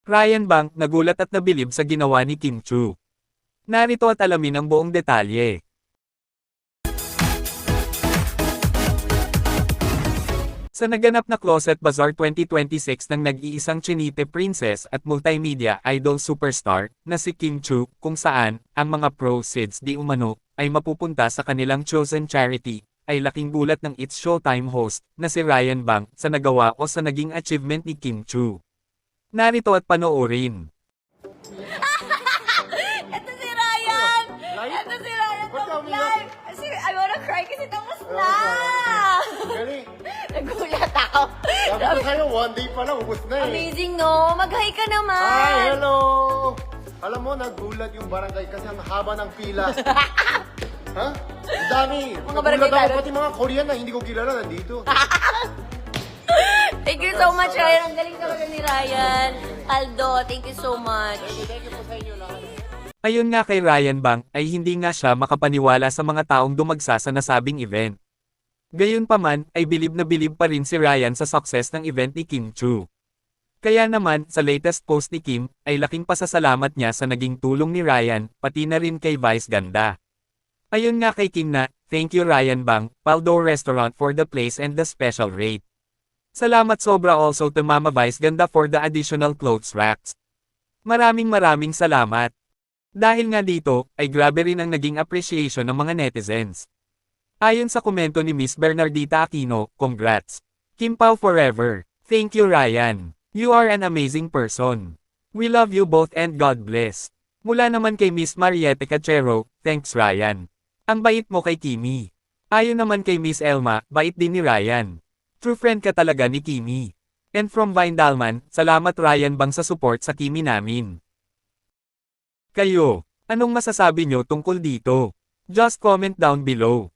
Ryan Bang nagulat at nabilib sa ginawa ni Kim Chu. Narito at alamin ang buong detalye. Sa naganap na Closet Bazaar 2026 ng nag-iisang Chinite princess at multimedia idol superstar na si Kim Chu, kung saan ang mga proceeds di umano ay mapupunta sa kanilang chosen charity, ay laking gulat ng It's Showtime host na si Ryan Bang sa nagawa o sa naging achievement ni Kim Chu. Narito at panoorin. Ito si Ryan! Live? Ito si Ryan! Ba't ka umiyak? Live! Kasi I wanna cry kasi tapos na! Galing. Nagulat ako. Sabi ko sa'yo, one day pa lang, ubos na eh. Amazing, no? Mag-hi ka naman! Hi, hello! Alam mo, nagulat yung barangay kasi ang haba ng pila. Ha? Ang dami. Mga Nagulat barangay ako, tayo. pati mga Korean na hindi ko kilala nandito. Thank you so much, Ryan. Ang galing talaga ni Ryan. Aldo, thank you so much. Thank you po sa inyo lahat. Ayon nga kay Ryan Bang ay hindi nga siya makapaniwala sa mga taong dumagsa sa nasabing event. Gayunpaman ay bilib na bilib pa rin si Ryan sa success ng event ni Kim Chu. Kaya naman sa latest post ni Kim ay laking pasasalamat niya sa naging tulong ni Ryan pati na rin kay Vice Ganda. Ayon nga kay Kim na, "Thank you Ryan Bang, Paldo Restaurant for the place and the special rate. Salamat sobra also to Mama Vice Ganda for the additional clothes racks. Maraming salamat." Dahil nga dito, ay grabe rin ang naging appreciation ng mga netizens. Ayon sa komento ni Miss Bernardita Aquino, "Congrats. Kim Pao forever. Thank you Ryan. You are an amazing person. We love you both and God bless." Mula naman kay Miss Mariette Cachero, "Thanks Ryan. Ang bait mo kay Kimi." Ayon naman kay Miss Elma, "Bait din ni Ryan. True friend ka talaga ni Kimi." And from Vindalman, "Salamat Ryan Bang sa support sa Kimi namin." Kayo, anong masasabi nyo tungkol dito? Just comment down below.